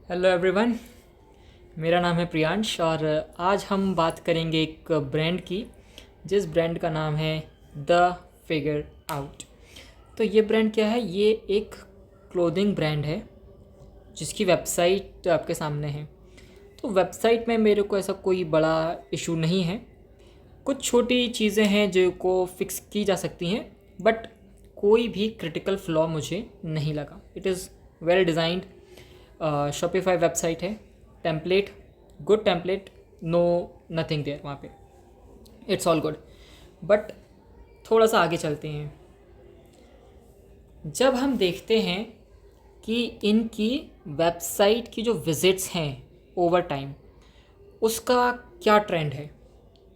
Hello everyone. मेरा नाम है प्रियांश और आज हम बात करेंगे एक ब्रांड की, जिस ब्रांड का नाम है द फिगर आउट। तो ये ब्रांड क्या है? ये एक क्लोथिंग ब्रांड है जिसकी वेबसाइट आपके सामने है। तो वेबसाइट में मेरे को ऐसा कोई बड़ा इशू नहीं है। कुछ छोटी चीज़ें हैं जो को फिक्स की जा सकती हैं, बट कोई भी क्रिटिकल फ्लॉ मुझे नहीं लगा। It is well designed. Shopify website है। Template, good template, no nothing there वहाँ पे। It's all good. बट थोड़ा सा आगे चलते हैं। जब हम देखते हैं कि इनकी वेबसाइट की जो विज़िट्स हैं ओवर टाइम, उसका क्या ट्रेंड है,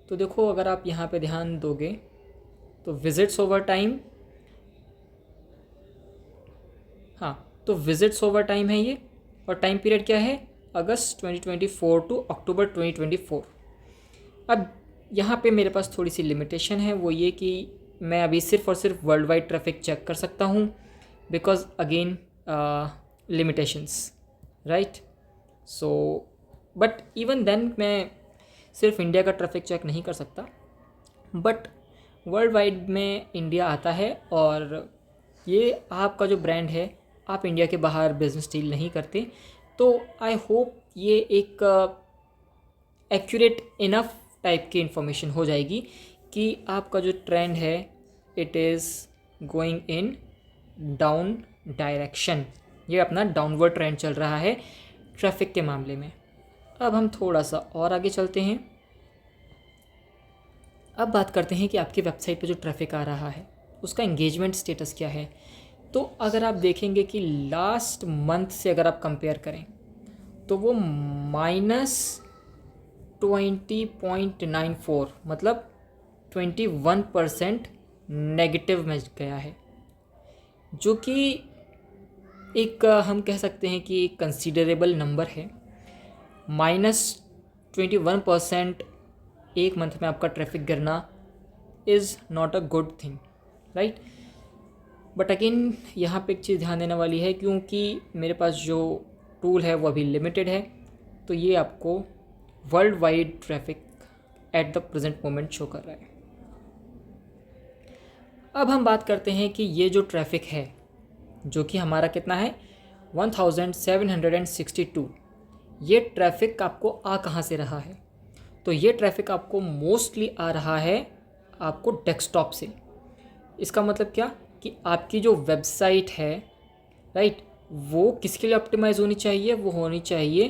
तो देखो अगर आप यहाँ पे ध्यान दोगे तो विज़िट्स ओवर टाइम, हाँ, तो विज़िट्स ओवर टाइम है ये। और टाइम पीरियड क्या है? अगस्त 2024 टू अक्टूबर 2024। अब यहाँ पे मेरे पास थोड़ी सी लिमिटेशन है, वो ये कि मैं अभी सिर्फ और सिर्फ वर्ल्ड वाइड ट्रैफिक चेक कर सकता हूँ, because again limitations, right. So but even then मैं सिर्फ इंडिया का ट्रैफिक चेक नहीं कर सकता, बट वर्ल्ड वाइड में इंडिया आता है। और ये आपका जो ब्रांड है, आप इंडिया के बाहर बिजनेस डील नहीं करते, तो आई होप ये एक एक्यूरेट इनफ टाइप की इन्फॉर्मेशन हो जाएगी कि आपका जो ट्रेंड है it is going in down direction. ये अपना डाउनवर्ड ट्रेंड चल रहा है ट्रैफिक के मामले में। अब हम थोड़ा सा और आगे चलते हैं। अब बात करते हैं कि आपकी वेबसाइट पे जो ट्रैफिक आ रहा है उसका एंगेजमेंट स्टेटस क्या है। तो अगर आप देखेंगे कि लास्ट मंथ से अगर आप कंपेयर करें तो वो -20.94, मतलब 21% नेगेटिव में गया है, जो कि एक हम कह सकते हैं कि कंसीडरेबल नंबर है। -21% एक मंथ में आपका ट्रैफिक गिरना is not a good thing, right. But again यहाँ पे एक चीज़ ध्यान देने वाली है, क्योंकि मेरे पास जो टूल है वो अभी लिमिटेड है, तो ये आपको world wide traffic at the present moment show कर रहा है। अब हम बात करते हैं कि ये जो ट्रैफिक है, जो कि हमारा कितना है 1762, ये ट्रैफिक आपको आ कहाँ से रहा है? तो ये ट्रैफिक आपको मोस्टली आ रहा है आपको डेस्कटॉप से। इसका मतलब क्या कि आपकी जो वेबसाइट है, राइट, वो किसके लिए ऑप्टिमाइज़ होनी चाहिए? वो होनी चाहिए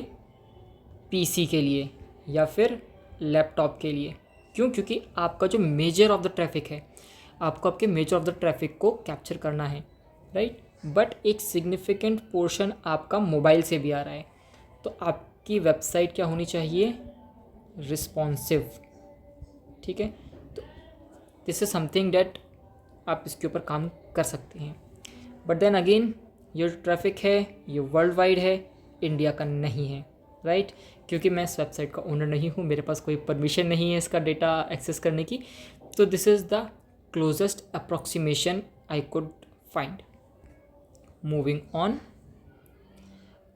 पीसी के लिए या फिर लैपटॉप के लिए। क्यों? क्योंकि आपका जो मेजर ऑफ द ट्रैफिक है, आपको आपके मेजर ऑफ द ट्रैफिक को कैप्चर करना है, राइट। बट एक सिग्निफिकेंट पोर्शन आपका मोबाइल से भी आ रहा है, तो आपकी वेबसाइट क्या होनी चाहिए? रिस्पॉन्सिव, ठीक है। तो दिस इज़ समथिंग डैट आप इसके ऊपर काम कर सकते हैं। बट देन अगेन ये जो ट्रैफिक है ये वर्ल्ड वाइड है, इंडिया का नहीं है, राइट। क्योंकि मैं इस वेबसाइट का ओनर नहीं हूँ, मेरे पास कोई परमिशन नहीं है इसका डेटा एक्सेस करने की। तो this is the closest approximation I could find. Moving on,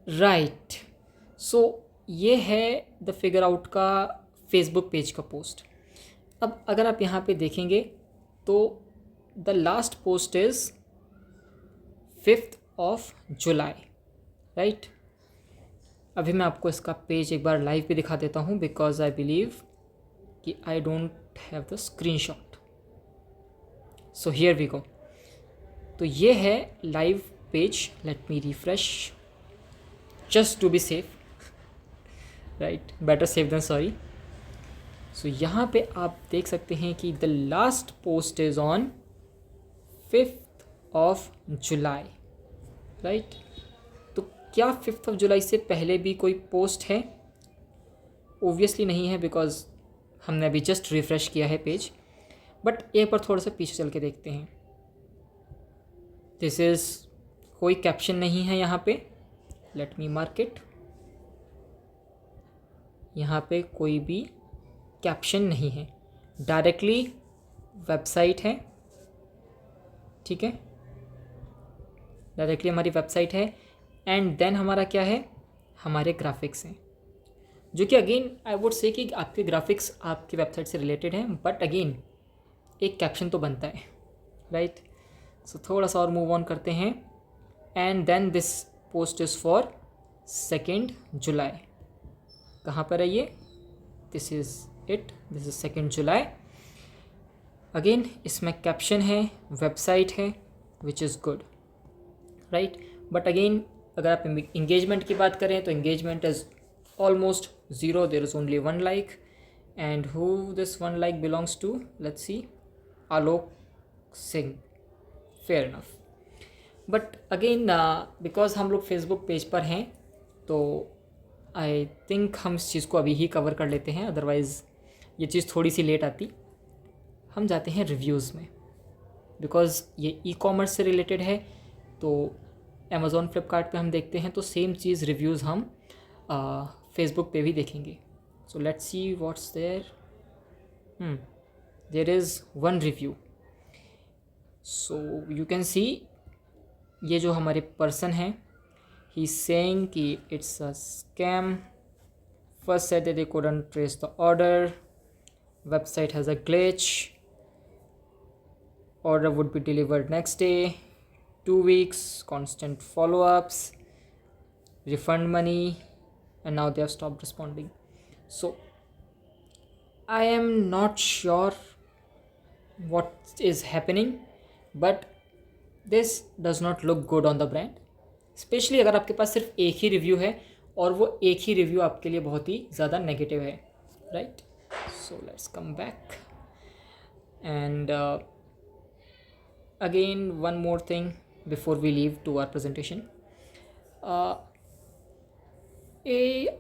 right. So ये है द फिगर आउट का फेसबुक पेज का पोस्ट। अब अगर आप यहाँ पे देखेंगे तो the last post is 5th of July, right. अभी मैं आपको इसका पेज एक बार लाइव पे दिखा देता हूँ, बिकॉज आई बिलीव कि I don't have the screenshot. So here we go. तो ये है live page. Let me refresh just to be safe, right, better safe than sorry. So यहाँ पे आप देख सकते हैं कि the last post is on 5th of July, right. तो क्या 5th of जुलाई से पहले भी कोई पोस्ट है? ओबियसली नहीं है, बिकॉज हमने अभी जस्ट रिफ़्रेश किया है पेज। बट एक बार थोड़ा सा पीछे चल के देखते हैं। दिस इज़, कोई कैप्शन नहीं है यहाँ पे। Let me mark it. यहाँ पे कोई भी कैप्शन नहीं है, डायरेक्टली वेबसाइट है, ठीक है, डायरेक्टली हमारी वेबसाइट है। एंड देन हमारा क्या है? हमारे ग्राफिक्स हैं, जो कि अगेन आई वुड से कि आपके ग्राफिक्स आपकी वेबसाइट से रिलेटेड हैं, बट अगेन एक कैप्शन तो बनता है, राइट। सो थोड़ा सा और मूव ऑन करते हैं। And then this post is for 2 July. कहाँ पर है ये? This is it, this is 2 July. Again इसमें कैप्शन है, वेबसाइट है, which is good, right. But again अगर आप इंगेजमेंट की बात करें तो engagement is almost zero, there is only 1 like. And who this 1 like belongs to, let's see, Alok Singh, fair enough. But again because हम लोग फेसबुक पेज पर हैं तो आई थिंक हम इस चीज़ को अभी ही कवर कर लेते हैं, अदरवाइज़ ये चीज़ थोड़ी सी लेट आती। हम जाते हैं रिव्यूज़ में, बिकॉज़ ये ई कॉमर्स से रिलेटेड है। तो अमेज़ॉन फ्लिपकार्ट पे हम देखते हैं तो सेम चीज़ रिव्यूज़ हम फेसबुक पे भी देखेंगे। So let's see what's there. There is 1 review. So you can see, ये जो हमारे पर्सन हैं, ही सेइंग कि it's a scam, first said that they couldn't trace the order, website has a glitch, order would be delivered next day, 2 weeks, constant follow-ups, refund money, and now they have stopped responding. So I am not sure what is happening, but this does not look good on the brand, specially अगर आपके पास सिर्फ एक ही review है और वो एक ही review आपके लिए बहुत ही ज़्यादा नेगेटिव है, right. So let's come back and again one more thing before we leave to our presentation.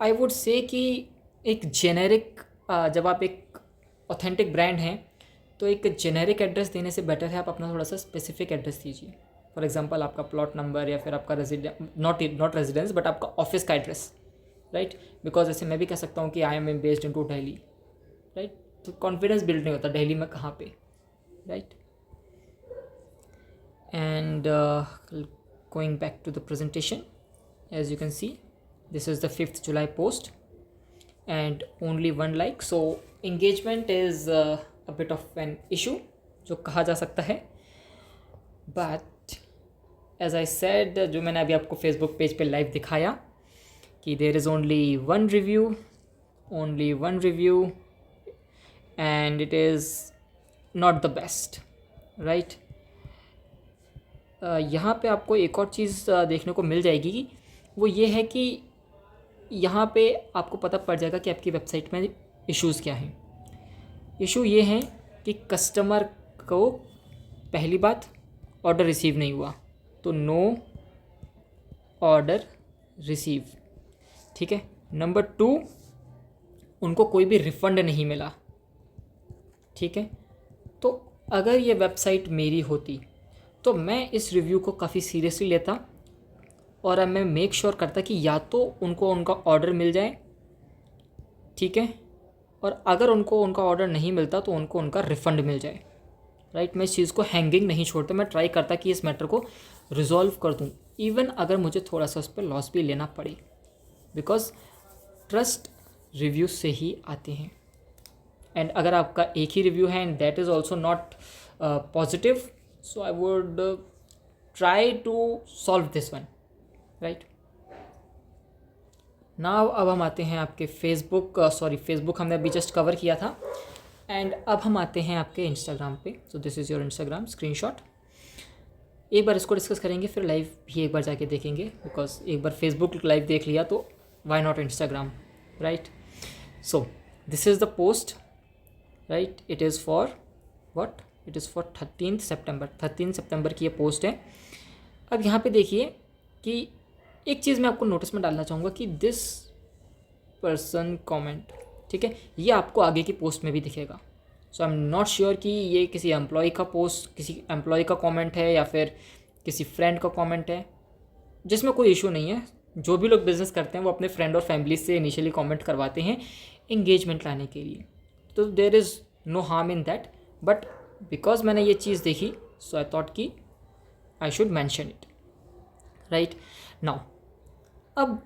I would say कि एक जेनेरिक, जब आप एक ऑथेंटिक ब्रांड हैं तो एक जेनेरिक एड्रेस देने से बेटर है आप अपना थोड़ा सा स्पेसिफिक एड्रेस दीजिए। फॉर एग्जांपल आपका प्लॉट नंबर या फिर आपका नॉट रेजिडेंस बट आपका ऑफिस का एड्रेस, राइट। बिकॉज ऐसे मैं भी कह सकता हूँ कि I am based in to Delhi, right. तो कॉन्फिडेंस बिल्ड नहीं होता दिल्ली में कहाँ पे, right. And going back to the presentation, as you can see, this is the 5th July post and only 1 like, so engagement is a bit of an issue जो कहा जा सकता है। but as I said, जो मैंने अभी आपको Facebook page पे लाइव दिखाया कि there is only one review and it is not the best, right। यहाँ पे आपको एक और चीज़ देखने को मिल जाएगी, वो ये है कि यहाँ पे आपको पता पड़ जाएगा कि आपकी वेबसाइट में इश्यूज़ क्या हैं। इशू ये हैं कि कस्टमर को पहली बात ऑर्डर रिसीव नहीं हुआ, तो नो ऑर्डर रिसीव, ठीक है। नंबर 2, उनको कोई भी रिफ़ंड नहीं मिला, ठीक है। तो अगर ये वेबसाइट मेरी होती तो मैं इस रिव्यू को काफ़ी सीरियसली लेता और अब मैं मेक श्योर करता कि या तो उनको उनका ऑर्डर मिल जाए, ठीक है, और अगर उनको उनका ऑर्डर नहीं मिलता तो उनको उनका रिफ़ंड मिल जाए, राइट। मैं इस चीज़ को हैंगिंग नहीं छोड़ता, मैं ट्राई करता कि इस मैटर को रिजॉल्व कर दूँ, इवन अगर मुझे थोड़ा सा उस पर लॉस भी लेना पड़े, बिकॉज ट्रस्ट रिव्यू से ही आते हैं। एंड अगर आपका एक ही रिव्यू है and that is also not positive, so I would try to solve this one, right now। अब हम आते हैं आपके फेसबुक हमने अभी जस्ट कवर किया था, एंड अब हम आते हैं आपके इंस्टाग्राम पे। सो this is your Instagram screenshot. एक बार इसको डिस्कस करेंगे, फिर लाइव भी एक बार जाके देखेंगे, बिकॉज एक बार फेसबुक लाइव देख लिया तो why not Instagram, right. So this is the post, right. It is for what, it is for 13 सितंबर की ये पोस्ट है। अब यहाँ पे देखिए कि एक चीज़ मैं आपको नोटिस में डालना चाहूँगा कि दिस पर्सन कमेंट, ठीक है, ये आपको आगे की पोस्ट में भी दिखेगा। सो आई एम नॉट श्योर कि ये किसी एम्प्लॉय का पोस्ट, किसी एम्प्लॉय का कमेंट है या फिर किसी फ्रेंड का कमेंट है, जिसमें कोई इशू नहीं है। जो भी लोग बिज़नेस करते हैं वो अपने फ्रेंड और फैमिली से इनिशियली कमेंट करवाते हैं एंगेजमेंट लाने के लिए, तो there is no harm in that. But because मैंने ये चीज़ देखी, सो आई थॉट कि I should mention it, right. Now अब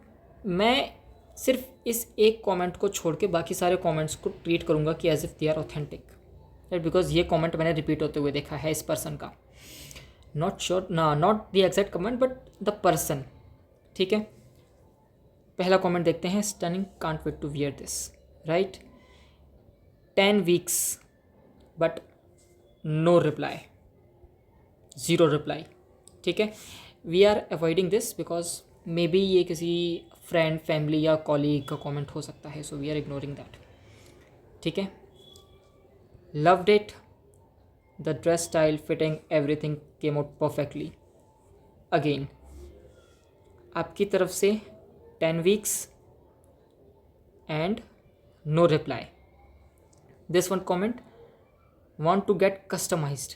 मैं सिर्फ इस एक कमेंट को छोड़ के बाकी सारे कमेंट्स को ट्रीट करूँगा कि as if they are authentic, right, because ये कमेंट मैंने रिपीट होते हुए देखा है इस पर्सन का, नॉट श्योर ना, not the exact comment but the person. ठीक है, पहला कमेंट देखते हैं, stunning, can't wait to wear this, right, 10 weeks but no reply, zero reply. ठीक है, we are avoiding this because may be ये किसी फ्रेंड, फैमिली या कॉलीग का कमेंट हो सकता है, so we are ignoring that. ठीक है, loved it, the dress style, fitting, everything came out perfectly. Again आपकी तरफ से 10 weeks and no reply. This one comment, want to get customized।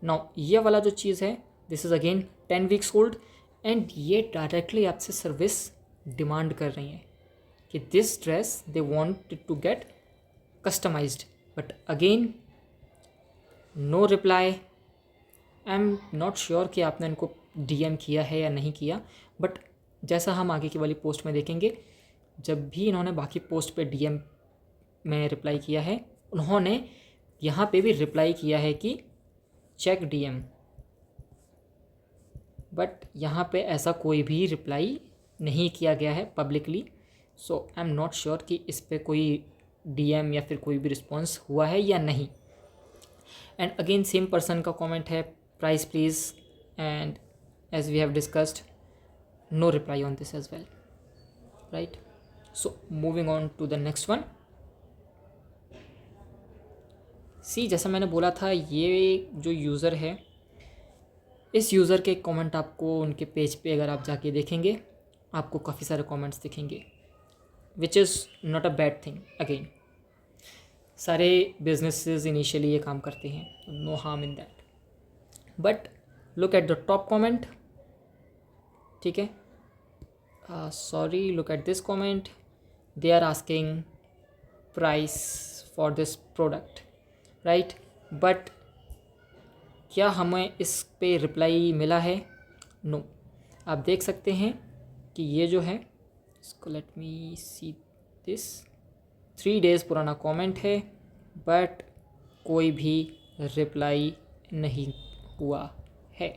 now ये वाला जो चीज़ है, this is again 10 weeks old and ये डायरेक्टली आपसे सर्विस डिमांड कर रही हैं कि this dress they want to get customized, but again no reply. I am not sure कि आपने इनको डीएम किया है या नहीं किया, बट जैसा हम आगे की वाली पोस्ट में देखेंगे, जब भी इन्होंने बाकी पोस्ट पे डीएम में रिप्लाई किया है, उन्होंने यहाँ पे भी रिप्लाई किया है कि चेक डीएम, बट यहाँ पे ऐसा कोई भी रिप्लाई नहीं किया गया है publicly. So I am not sure कि इस पे कोई डीएम या फिर कोई भी रिस्पॉन्स हुआ है या नहीं। एंड अगेन सेम पर्सन का कमेंट है, price please, and as we have discussed no reply on this as well, right. So moving on to the next one. See, जैसा मैंने बोला था, ये जो यूज़र है, इस यूज़र के कमेंट आपको उनके पेज पे अगर आप जाके देखेंगे, आपको काफ़ी सारे कमेंट्स दिखेंगे, which is not a bad thing. Again सारे बिजनेसेस इनिशियली ये काम करते हैं, no harm in that, but look at the top comment. ठीक है, sorry, look at this comment, they are asking price for this product, right, but क्या हमें इस पे रिप्लाई मिला है? नो। आप देख सकते हैं कि ये जो है, इसको let me see this, 3 days पुराना कमेंट है, बट कोई भी रिप्लाई नहीं हुआ है,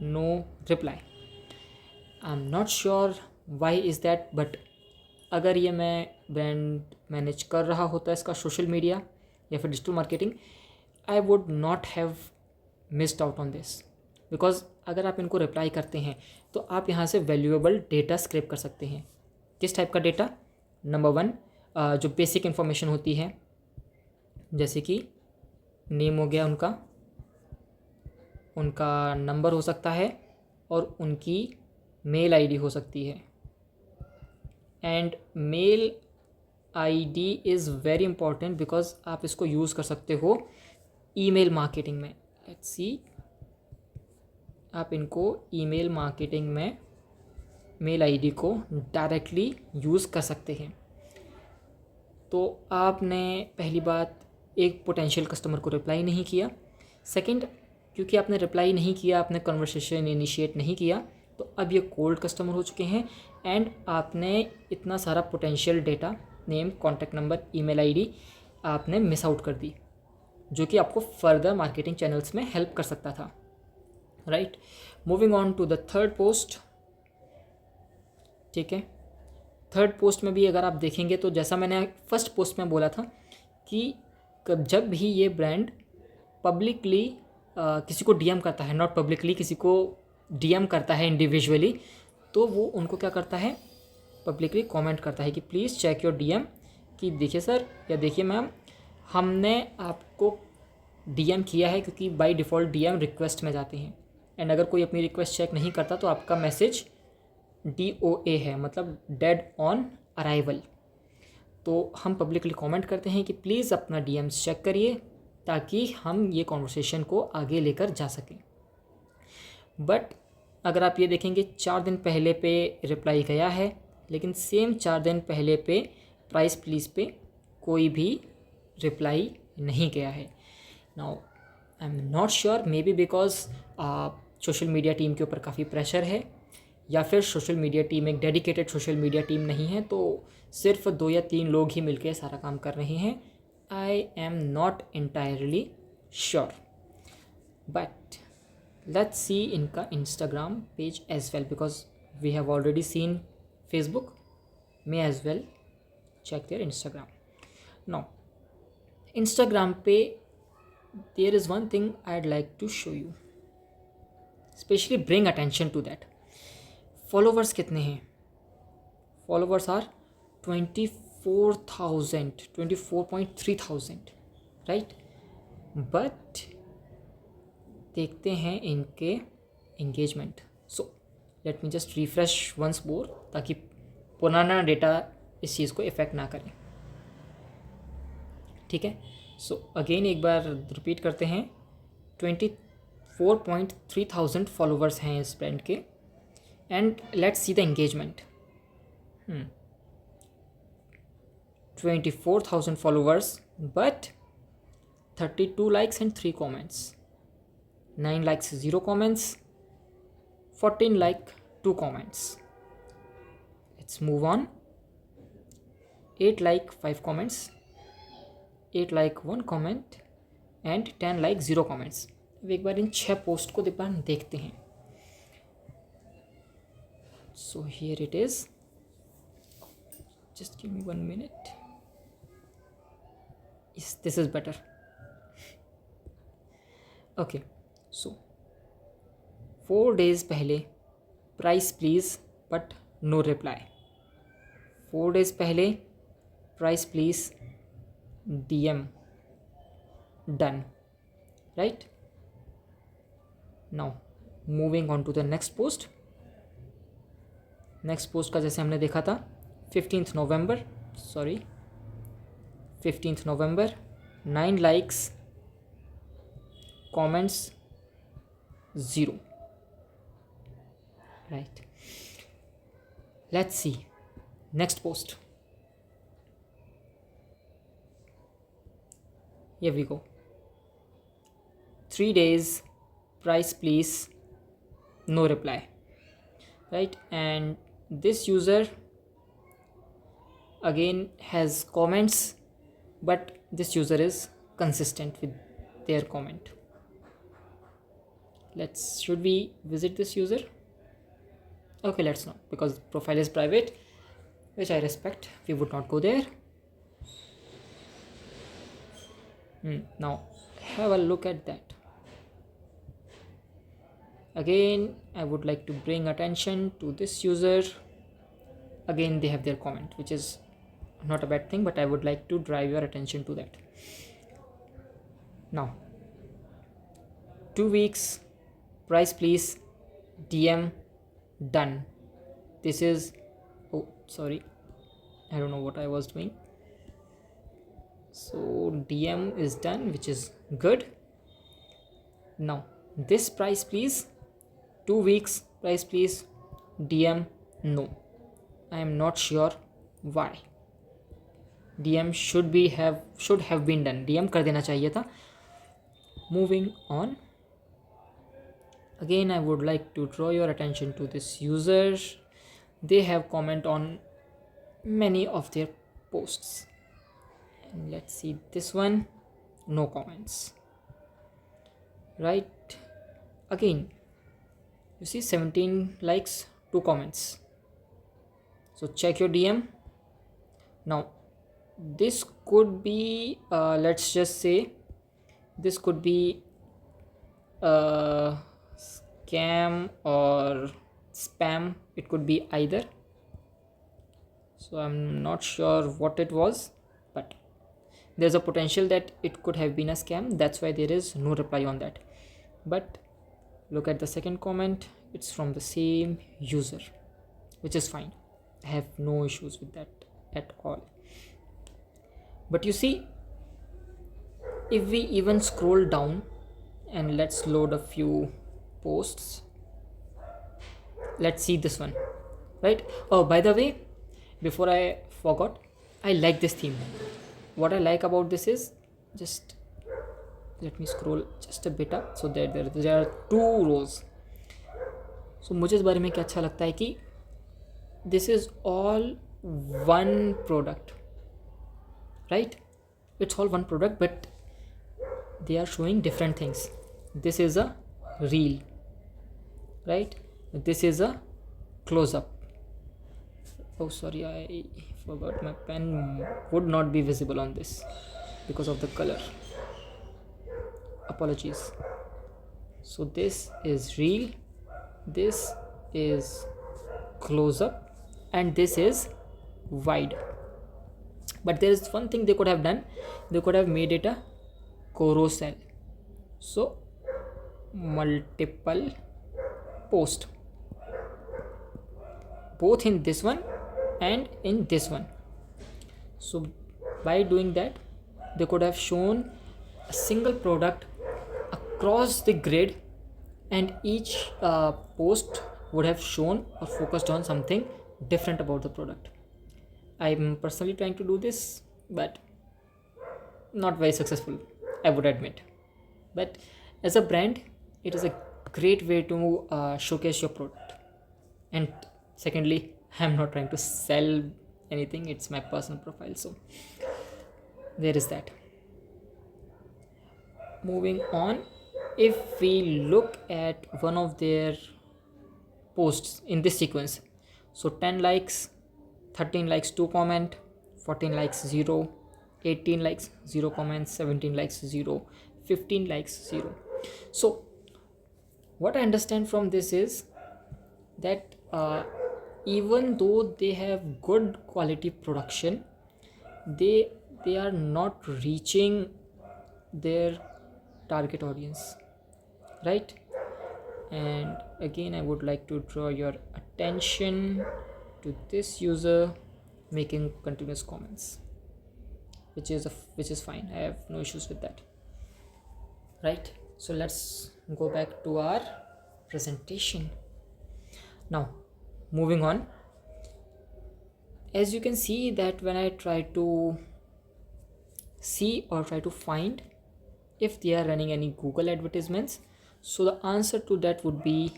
no reply. I am not sure why is that, but अगर ये मैं ब्रांड मैनेज कर रहा होता इसका सोशल मीडिया या फिर digital marketing, I would not have missed out on this, because अगर आप इनको रिप्लाई करते हैं तो आप यहाँ से वैल्यूएबल डेटा स्क्रैप कर सकते हैं। किस टाइप का डेटा? नंबर 1, जो बेसिक इन्फॉर्मेशन होती है, जैसे कि नेम हो गया उनका नंबर हो सकता है और उनकी मेल आईडी हो सकती है। And mail ID is very important because आप इसको यूज़ कर सकते हो ईमेल मार्केटिंग में। लेट्स सी, आप इनको ईमेल मार्केटिंग में मेल आईडी को डायरेक्टली यूज़ कर सकते हैं। तो आपने पहली बात, एक पोटेंशियल कस्टमर को रिप्लाई नहीं किया। सेकंड, क्योंकि आपने रिप्लाई नहीं किया, आपने कन्वर्सेशन इनिशिएट नहीं किया, तो अब ये कोल्ड कस्टमर हो चुके हैं एंड आपने इतना सारा potential data, name, contact number, email ID आपने मिस आउट कर दी, जो कि आपको फर्दर मार्केटिंग चैनल्स में हेल्प कर सकता था, right. Moving on to the third post. ठीक है, थर्ड पोस्ट में भी अगर आप देखेंगे तो जैसा मैंने फर्स्ट पोस्ट में बोला था कि जब भी ये ब्रांड पब्लिकली किसी को डीएम करता है, नॉट पब्लिकली, किसी को डीएम करता है इंडिविजुअली, तो वो उनको क्या करता है, पब्लिकली कमेंट करता है कि प्लीज़ चेक योर डीएम, कि देखिए सर या देखिए मैम, हमने आपको डीएम किया है, क्योंकि बाय डिफ़ॉल्ट डीएम रिक्वेस्ट में जाते हैं एंड अगर कोई अपनी रिक्वेस्ट चेक नहीं करता तो आपका मैसेज DOA है, मतलब डेड ऑन अराइवल। तो हम पब्लिकली कमेंट करते हैं कि प्लीज़ अपना डीएम्स चेक करिए ताकि हम ये कॉन्वर्सेशन को आगे लेकर जा सकें। बट अगर आप ये देखेंगे, 4 दिन पहले पे रिप्लाई गया है, लेकिन सेम 4 दिन पहले पे प्राइस प्लीज़ पे कोई भी रिप्लाई नहीं गया है। Now I am not sure, may be because social media team के ऊपर काफ़ी प्रेशर है, या फिर सोशल मीडिया टीम एक डेडिकेटेड सोशल मीडिया टीम नहीं है, तो सिर्फ 2 या 3 लोग ही मिलकर सारा काम कर रहे हैं. I am not entirely sure, but let's see इनका Instagram page as well, because we have already seen Facebook, may as well check there Instagram. Now Instagram पे there is one thing I would like to show you, specially bring attention to that. Followers कितने हैं? Followers are 24,000, 24.3,000, right. But देखते हैं इनके engagement. So let me just refresh once more, ताकि पुराना data इस चीज़ को इफ़ेक्ट ना करें. ठीक है. सो अगेन एक बार रिपीट करते हैं. 24.3,000 फॉलोवर्स हैं इस ब्रांड के. And let's see the engagement. 24,000 followers, but 32 likes and 3 comments. 9 likes, 0 comments. 14 like, 2 comments. Let's move on. 8 like, 5 comments. 8 like, 1 comment. And 10 like, 0 comments. अब एक बार इन 6 पोस्ट को एक बार देखते हैं. So here it is. Just give me 1 minute. Yes, this is better. Okay, so 4 days पहले price please but no reply. 4 days पहले price please DM done, right? Now moving on to the next post. Next post का जैसे हमने देखा था 15th November, 9 likes, comments 0, right. Let's see next post. Here we go. 3 days, price please, no reply, right. And this user again has comments, but this user is consistent with their comment. Should we visit this user? Okay, let's not, because profile is private, which I respect. We would not go there. Now have a look at that. Again, I would like to bring attention to this user. Again, they have their comment, which is not a bad thing, but I would like to drive your attention to that. Now 2 weeks, price please, DM done. This is, oh sorry, I don't know what I was doing. So DM is done, which is good. Now this price please, 2 weeks, price please, DM no. I am not sure why. DM should have been done. DM कर देना चाहिए था. Moving on. Again, I would like to draw your attention to this user. They have comment on many of their posts. And let's see this one. No comments. Right. Again, you see 17 likes, 2 comments. So check your DM. Now this could be let's just say this could be scam or spam. It could be either, so I'm not sure what it was, but there's a potential that it could have been a scam. That's why there is no reply on that. But look at the second comment. It's from the same user, which is fine. I have no issues with that at all. But you see, if we even scroll down and let's load a few posts, let's see this one, right? Oh, by the way, before I forgot, I like this theme. What I like about this is, just let me scroll just a bit up. So there are 2 rows. सो मुझे इस बारे में क्या अच्छा लगता है कि this is all one product, right? It's all one product, but they are showing different things. This is a reel, right? This is a close up. Oh sorry, I forgot my pen would not be visible on this because of the color. Apologies. So this is reel, this is close up, and this is wide. But there is one thing they could have done. They could have made it a carousel, so multiple post, both in this one and in this one. So by doing that, they could have shown a single product across the grid, and each post would have shown or focused on something different about the product. I'm personally trying to do this, but not very successful, I would admit. But as a brand, it is a great way to showcase your product. And secondly, I'm not trying to sell anything, it's my personal profile, so there is that. Moving on, if we look at one of their posts in this sequence, so 10 likes, 13 likes, 2 comment, 14 likes, 0, 18 likes, 0 comments, 17 likes, 0, 15 likes, 0. So what I understand from this is that even though they have good quality production, they are not reaching their target audience, right? And again, I would like to draw your attention to this user making continuous comments, which is fine. I have no issues with that, right? So let's go back to our presentation. Now moving on, as you can see that when I try to see or try to find if they are running any Google advertisements, so the answer to that would be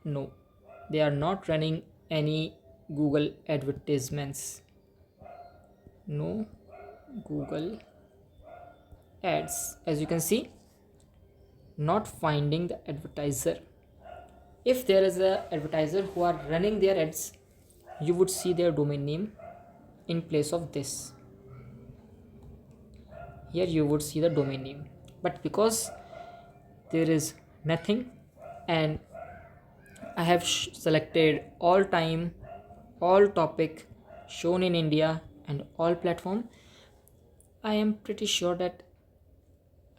no, they are not running any Google advertisements. No Google ads. As you can see, not finding the advertiser. If there is a advertiser who are running their ads, you would see their domain name in place of this. Here you would see the domain name, but because there is nothing, and I have selected all time, all topic, shown in India, and all platform, I am pretty sure that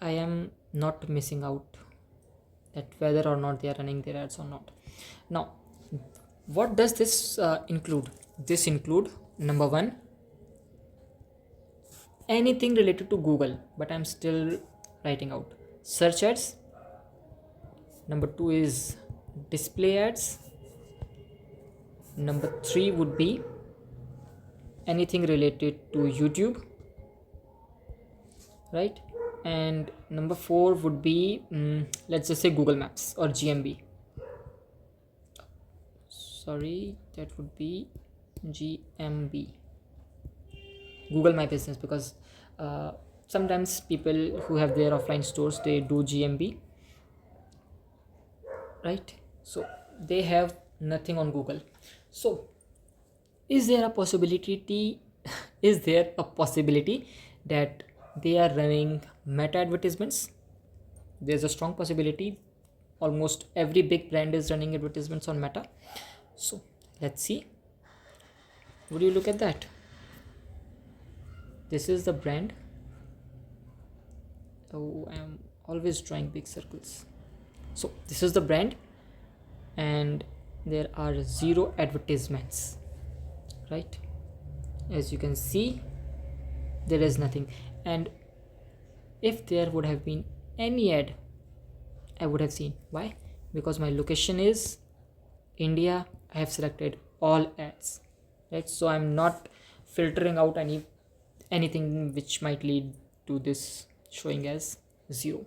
I am not missing out that whether or not they are running their ads or not. Now what does this include? This include, number one, anything related to Google, but I'm still writing out search ads. Number two is display ads. Number three would be anything related to YouTube, right? And number four would be let's just say Google Maps or GMB. Sorry, that would be GMB, Google My Business, because sometimes people who have their offline stores, they do GMB, right? So they have nothing on Google. So is there a possibility is there a possibility that they are running Meta advertisements? There's a strong possibility. Almost every big brand is running advertisements on Meta. So let's see. Would you look at that? This is the brand. Oh, I am always drawing big circles. So this is the brand, and there are 0 advertisements, right? As you can see, there is nothing. And if there would have been any ad, I would have seen. Why? Because my location is India. I have selected all ads, right? So I'm not filtering out anything which might lead to this showing as 0,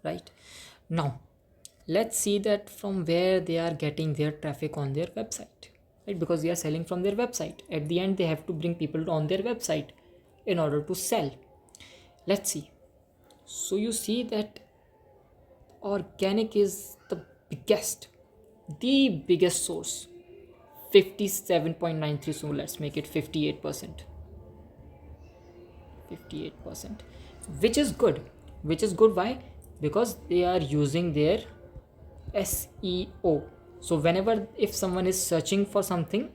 right? Now let's see that from where they are getting their traffic on their website, right? Because they are selling from their website. At the end, they have to bring people on their website in order to sell. Let's see. So you see that organic is the biggest source, 57.93. So let's make it 58%. 58%, which is good. Why? Because they are using their SEO. So whenever, if someone is searching for something,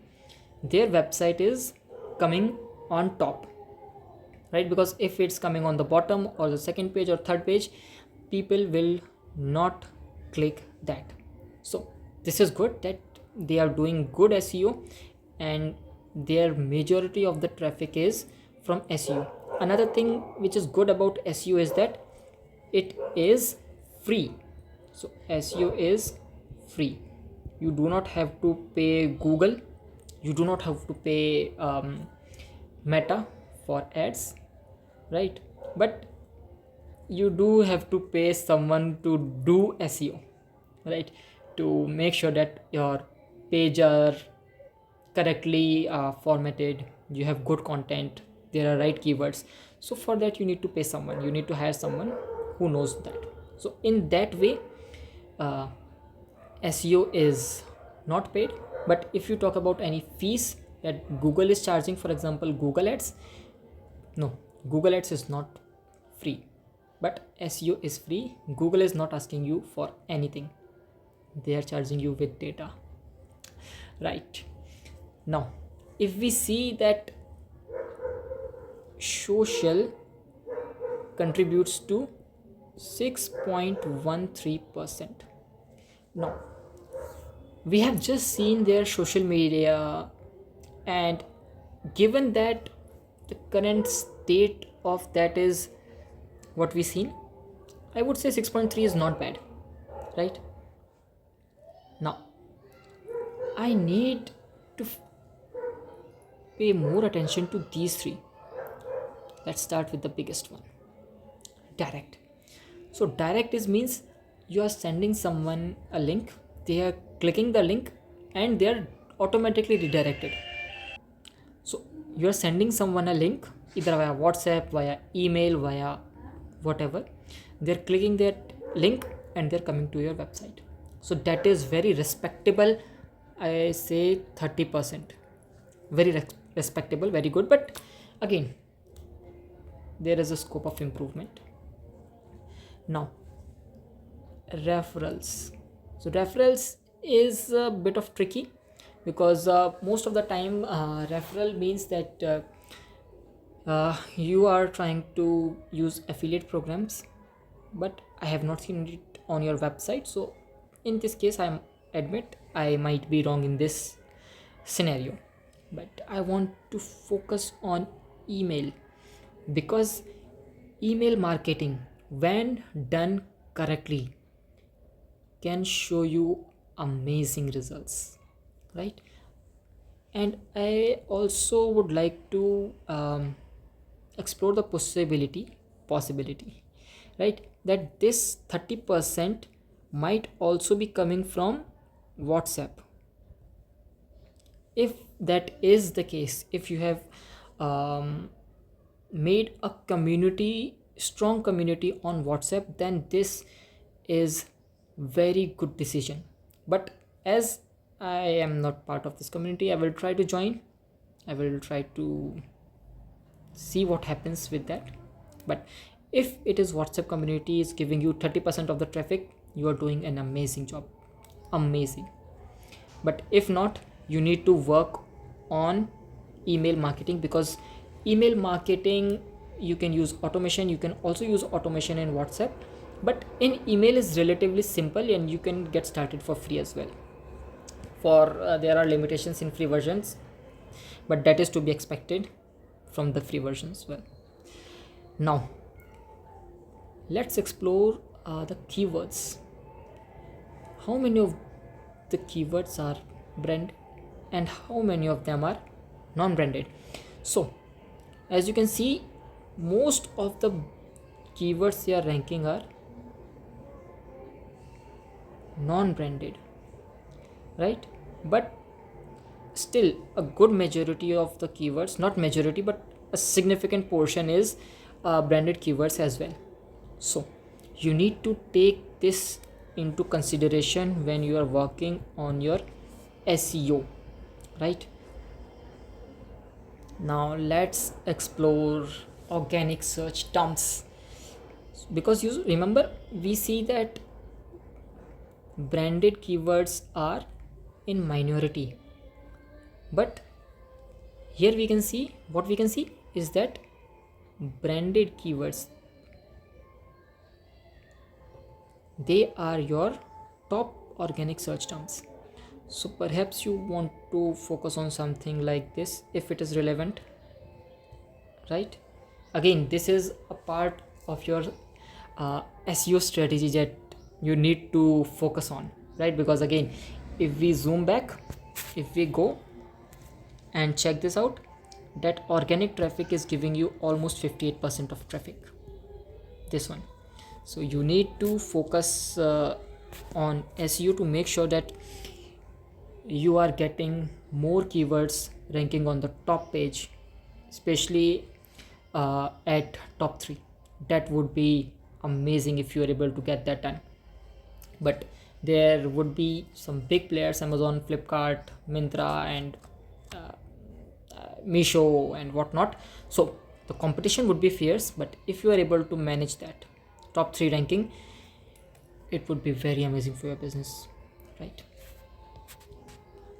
their website is coming on top, right? Because if it's coming on the bottom or the second page or third page, people will not click that. So this is good that they are doing good SEO, and their majority of the traffic is from SEO. Another thing which is good about SEO is that it is free. So SEO is free. You do not have to pay Google, you do not have to pay Meta for ads, right? But you do have to pay someone to do SEO, right? To make sure that your page are correctly formatted, you have good content, there are right keywords. So for that you need to pay someone, you need to hire someone who knows that. So in that way, uh, SEO is not paid. But if you talk about any fees that Google is charging, for example Google Ads, no, Google Ads is not free, but SEO is free. Google is not asking you for anything, they are charging you with data, right? Now if we see that social contributes to 6.13%. Now we have just seen their social media, and given that the current state of that is what we seen, I would say 6.3 is not bad, right? Now I need to pay more attention to these three. Let's start with the biggest one, direct. So direct is means you are sending someone a link, they are clicking the link and they are automatically redirected. So you are sending someone a link either via WhatsApp, via email, via whatever, they're clicking that link and they're coming to your website. So that is very respectable. I say 30%, very respectable, very good. But again, there is a scope of improvement. Now referrals. So referrals is a bit of tricky, because most of the time referral means that you are trying to use affiliate programs, but I have not seen it on your website. So in this case, I admit I might be wrong in this scenario, but I want to focus on email, because email marketing, when done correctly, can show you amazing results, right? And I also would like to explore the possibility, right, that this 30% might also be coming from WhatsApp. If that is the case, if you have made a strong community on WhatsApp, then this is very good decision. But as I am not part of this community, I will try to join, I will try to see what happens with that. But if it is WhatsApp community is giving you 30% of the traffic, you are doing an amazing job, amazing. But if not, you need to work on email marketing, because email marketing, you can use automation, you can also use automation in WhatsApp, but in email is relatively simple and you can get started for free as well. For there are limitations in free versions, but that is to be expected from the free versions as well. Now let's explore the keywords. How many of the keywords are brand and how many of them are non-branded? So as you can see, most of the keywords they are ranking are non-branded, right? But still a good majority of the keywords, not majority but a significant portion is branded keywords as well. So you need to take this into consideration when you are working on your SEO, right? Now let's explore organic search terms, because you remember we see that branded keywords are in minority, but here we can see, what we can see is that branded keywords, they are your top organic search terms. So perhaps you want to focus on something like this if it is relevant, right? Again, this is a part of your SEO strategy that you need to focus on, right? Because again, if we zoom back, if we go and check this out, that organic traffic is giving you almost 58% of traffic, this one. So you need to focus on SEO to make sure that you are getting more keywords ranking on the top page, especially at top 3. That would be amazing if you are able to get that done. But there would be some big players, Amazon, Flipkart, Myntra, and Meesho and whatnot. So the competition would be fierce, but if you are able to manage that top 3 ranking, it would be very amazing for your business, right?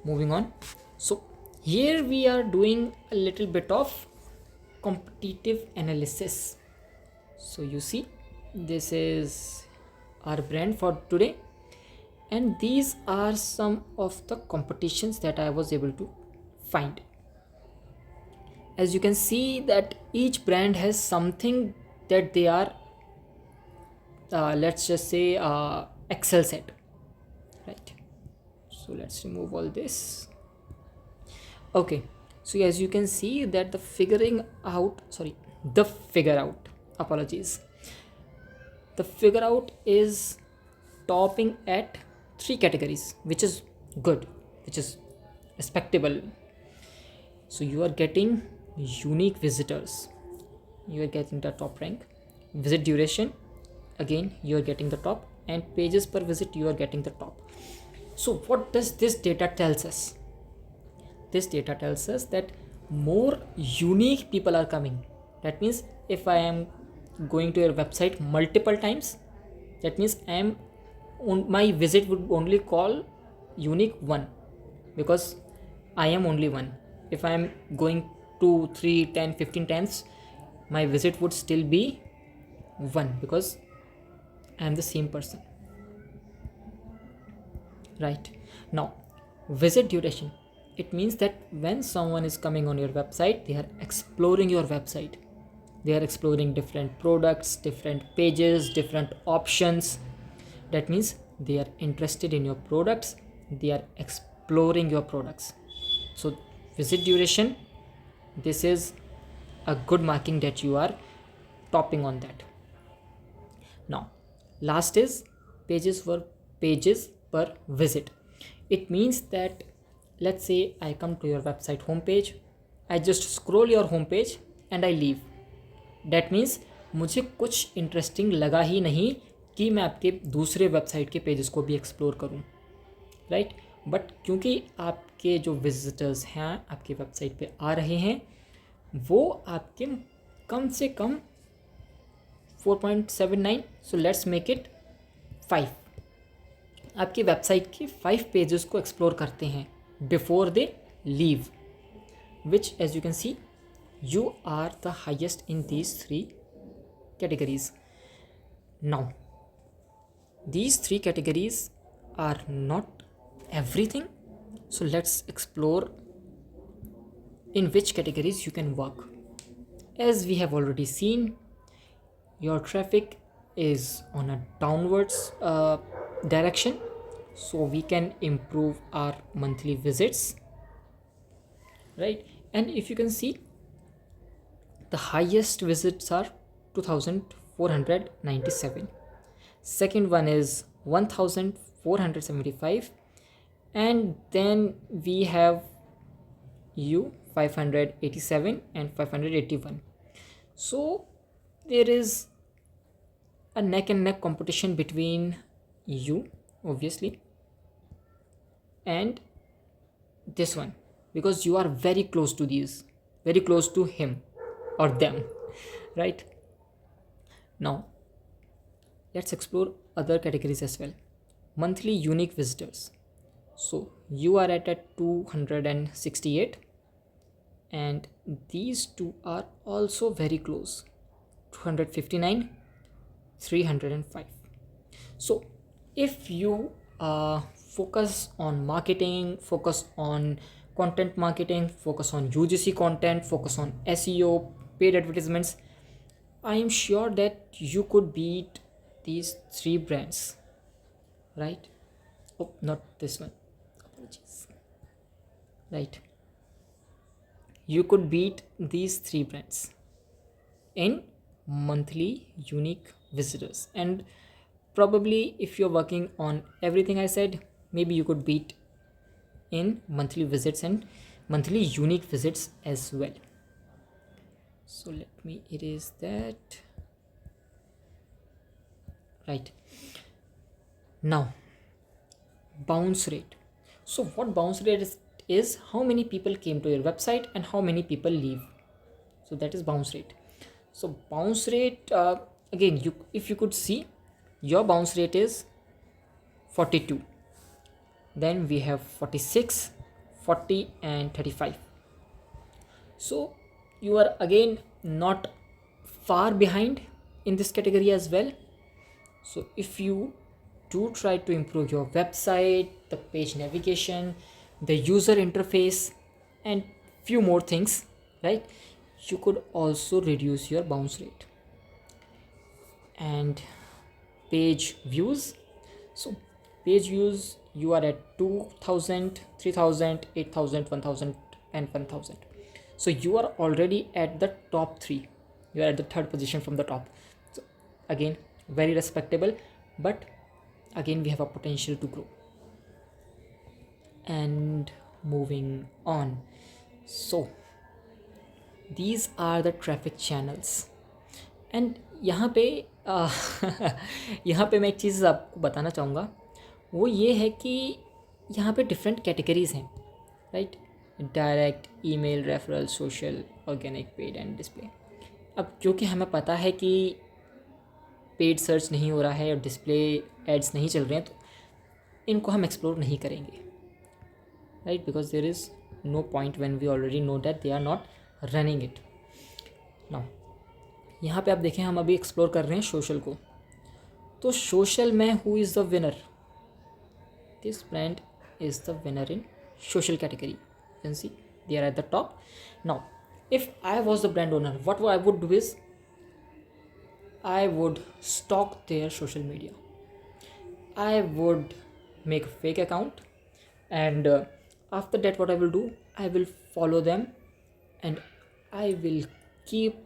Moving on. So here we are doing a little bit of competitive analysis. So you see, this is our brand for today, and these are some of the competitions that I was able to find. As you can see that each brand has something that they are let's just say excels at, right? So let's remove all this. Okay, so as you can see that the figure out, apologies, the figure out is topping at 3 categories, which is good, which is respectable. So you are getting unique visitors, you are getting the top rank. Visit duration, again you are getting the top, and pages per visit, you are getting the top. So what does this data tells us? This data tells us that more unique people are coming. That means if I am going to your website multiple times, that means my visit would only call unique 1, because I am only 1. If I am going 2, 3, 10, 15 times, my visit would still be 1, because I am the same person, right? Now visit duration, it means that when someone is coming on your website, they are exploring your website, they are exploring different products, different pages, different options. That means they are interested in your products, they are exploring your products. So visit duration, this is a good marking that you are topping on that. Now last is pages per visit. It means that, let's say I come to your website homepage, I just scroll your homepage and I leave. That means मुझे कुछ interesting लगा ही नहीं कि मैं आपके दूसरे website के pages को भी एक्सप्लोर करूं, राइट? बट क्योंकि आपके जो विजिटर्स हैं आपकी वेबसाइट पे आ रहे हैं, वो आपके कम से कम 4.79, सो लेट्स मेक इट 5, आपकी वेबसाइट के 5 पेजेस को एक्सप्लोर करते हैं before they leave, which as you can see you are the highest in these 3 categories. Now these 3 categories are not everything, so let's explore in which categories you can work. As we have already seen, your traffic is on a downwards direction, so we can improve our monthly visits, right? And if you can see, the highest visits are 2497, second one is 1050, 475, and then we have you 587 and 581. So there is a neck and neck competition between you, obviously, and this one, because you are very close to these, very close to him or them, right? Now let's explore other categories as well. Monthly unique visitors. So you are at 268, and these two are also very close, 259, 305. So if you focus on marketing, focus on content marketing, focus on UGC content, focus on SEO, paid advertisements, I am sure that you could beat these three brands, right? Oh, not this one. Apologies. Right. You could beat these three brands in monthly unique visitors, and probably if you're working on everything I said, maybe you could beat in monthly visits and monthly unique visits as well. So let me erase that. Right. Now bounce rate. So what bounce rate is how many people came to your website and how many people leave. So that is bounce rate. So bounce rate, again, you if you could see, your bounce rate is 42, then we have 46, 40 and 35. So you are again not far behind in this category as well. So if you do try to improve your website, the page navigation, the user interface, and few more things, right, you could also reduce your bounce rate. And page views. So page views, you are at 2000, 3000, 8000, 1000 and 1000. So you are already at the top 3, you are at the third position from the top. So again, very respectable, but again we have a potential to grow. And moving on, so these are the traffic channels. And यहाँ पे यहाँ पे मैं एक चीज़ आपको बताना चाहूँगा, वो ये है कि यहाँ पे डिफरेंट कैटेगरीज़ हैं, right? Direct, email, referral, social, organic, paid and display. अब क्योंकि हमें पता है कि पेड सर्च नहीं हो रहा है और डिस्प्ले एड्स नहीं चल रहे हैं, तो इनको हम एक्सप्लोर नहीं करेंगे, right? Because there is no point when we already know that they are not running it. Now यहाँ पे आप देखें, हम अभी एक्सप्लोर कर रहे हैं सोशल को. तो सोशल में who is the winner? This brand is the winner in social category. You can see they are at the top. Now if I was the brand owner, what I would do is I would stalk their social media. I would make a fake account, and after that what I will do, I will follow them and I will keep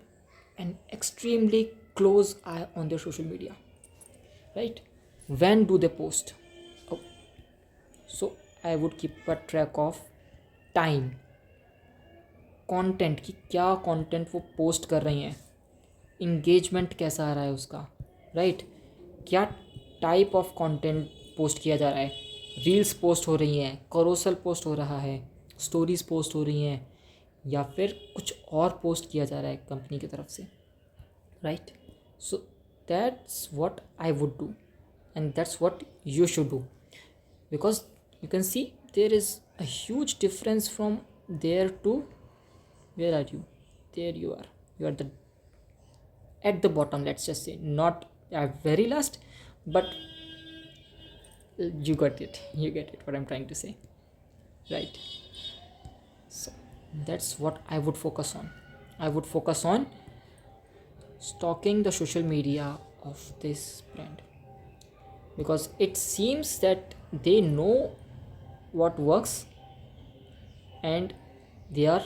an extremely close eye on their social media, right? When do they post? Oh, so I would keep a track of time, content की, क्या content वो post कर रही हैं, engagement कैसा आ रहा है उसका, राइट? क्या टाइप ऑफ कंटेंट पोस्ट किया जा रहा है, रील्स पोस्ट हो रही हैं, करोसल पोस्ट हो रहा है, स्टोरीज पोस्ट हो रही हैं, या फिर कुछ और पोस्ट किया जा रहा है कंपनी की तरफ से, right? So that's what I would do and that's what you should do, because you can see there is a huge difference from there to where are you? There you are. You are the at the bottom, let's just say, not at very last, but you got it. You get it what I'm trying to say, right? So that's what I would focus on. I would focus on stalking the social media of this brand, because it seems that they know what works and they are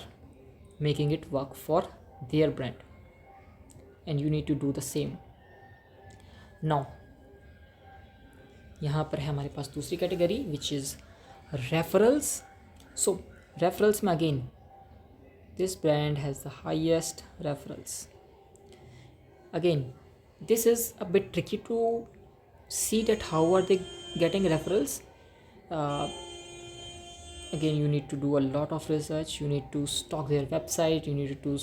making it work for their brand, and you need to do the same. Now यहाँ पर है हमारे पास दूसरी category which is referrals. So referrals में again this brand has the highest referrals. Again this is a bit tricky to see that how are they getting referrals. uh, Again, you need to do a lot of research. You need to stalk their website, you need to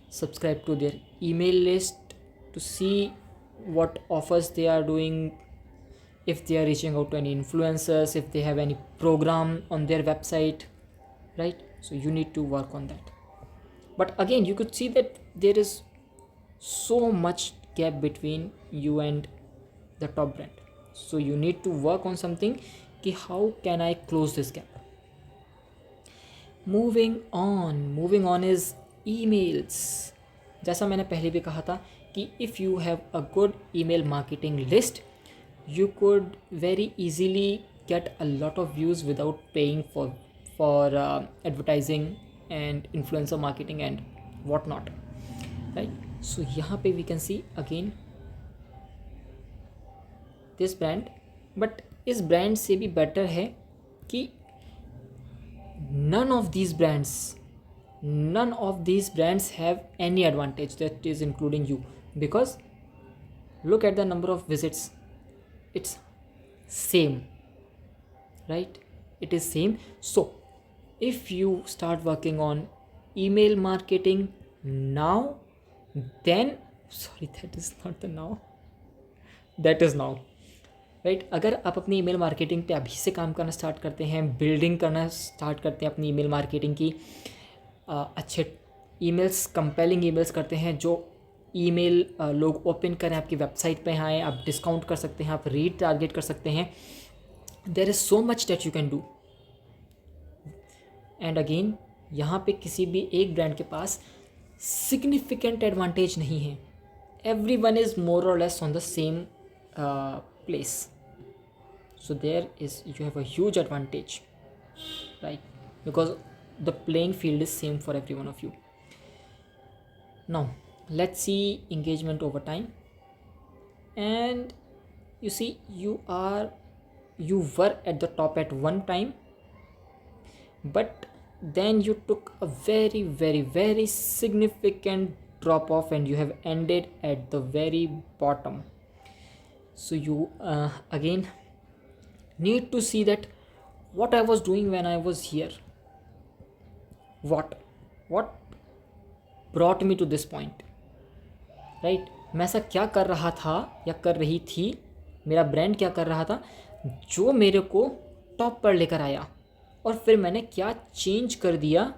subscribe to their email list to see what offers they are doing, if they are reaching out to any influencers, if they have any program on their website, right? So you need to work on that. But again, you could see that there is so much gap between you and the top brand. So you need to work on something कि how can I close this gap. Moving on is emails. जैसा मैंने पहले भी कहा था कि if you have a good email marketing list, you could very easily get a lot of views without paying for advertising and influencer marketing and whatnot, right? So यहाँ पे we can see again this brand, but इस brand से भी better है कि none of these brands have any advantage that is including you, because look at the number of visits. It's same, right? It is same. So if you start working on email marketing now, then sorry, that is not the now, that is now, right. अगर आप अपनी email marketing पे अभी से काम करना start करते हैं, बिल्डिंग करना स्टार्ट करते हैं अपनी ईमेल मार्केटिंग की, अच्छे ईमेल्स, कंपेलिंग ईमेल्स करते हैं, जो ईमेल लोग ओपन करें आपकी वेबसाइट पे आएँ, आप डिस्काउंट कर सकते हैं, आप रीड टारगेट कर सकते हैं. There is so much that you can do. And again यहाँ पे किसी भी एक ब्रांड के पास सिग्निफिकेंट एडवांटेज नहीं है. एवरीवन इज़ मोर और less on the same place. So there is, you have a huge advantage, right? Because the playing field is same for every one of you. Now let's see engagement over time. And you see, you were at the top at one time, but then you took a very very very significant drop off and you have ended at the very bottom. So you again need to see that what I was doing when I was here, what brought me to this point, right? मैं ऐसा क्या कर रहा था या कर रही थी, मेरा ब्रांड क्या कर रहा था जो मेरे को टॉप पर लेकर आया, और फिर मैंने क्या चेंज कर दिया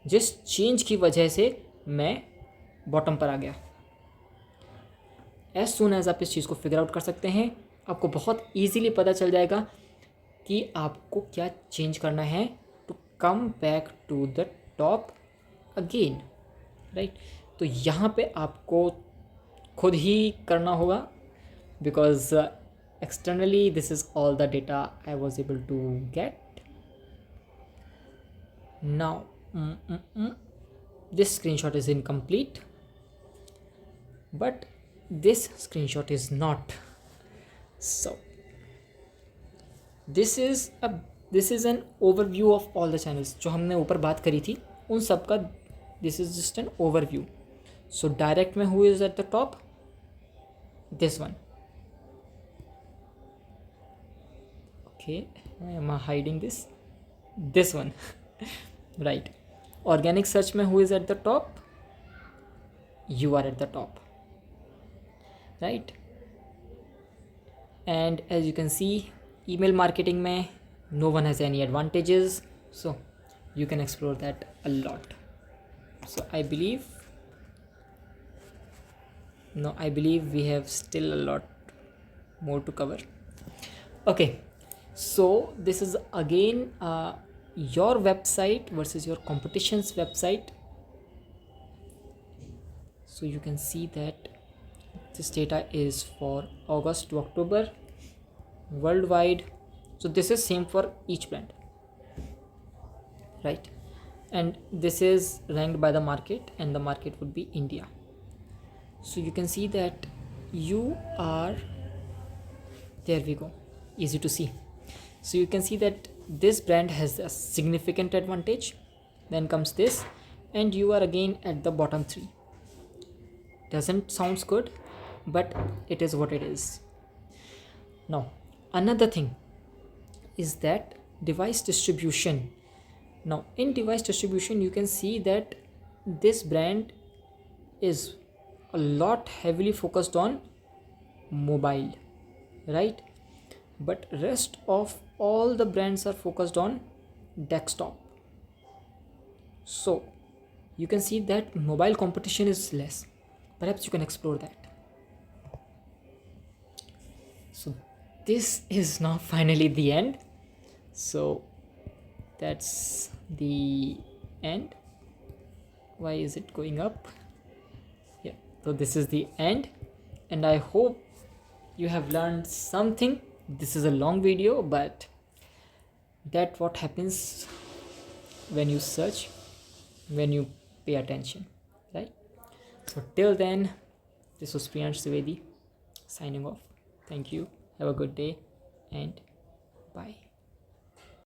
जिस चेंज की वजह से मैं बॉटम पर आ गया. एज सून एज आप इस चीज़ को फिगर आउट कर सकते हैं, आपको बहुत ईजीली पता चल जाएगा कि आपको क्या चेंज करना है to come back to the top again, right? तो यहाँ पे आपको खुद ही करना होगा, because externally this is all the data I was able to get. Now this screenshot is incomplete, but this screenshot is not. So this is an overview of all the channels जो हमने ऊपर बात करी थी उन सब का. this is just an overview. So direct में who is at the top? This one. Okay, am I hiding this one? Right. Organic search में who is at the top? You are at the top, right? And as you can see, email marketing में no one has any advantages, so you can explore that a lot. So I believe we have still a lot more to cover. Okay, so this is again your website versus your competition's website. So you can see that this data is for August to October worldwide. So this is same for each brand, right? And this is ranked by the market, and the market would be India. So you can see that you are There we go, easy to see. So you can see that this brand has a significant advantage, then comes this, and you are again at the bottom three. Doesn't sounds good, but it is what it is. Now another thing is that device distribution. Now in device distribution you can see that this brand is a lot heavily focused on mobile, right? But rest of all the brands are focused on desktop. So you can see that mobile competition is less. Perhaps you can explore that. So this is now finally the end. So that's the end. Why is it going up? Yeah, so this is the end, and I hope you have learned something. This is a long video, but that what happens when you search, when you pay attention, right? So till then, this was Priyansh Trivedi signing off. Thank you, have a good day, and bye.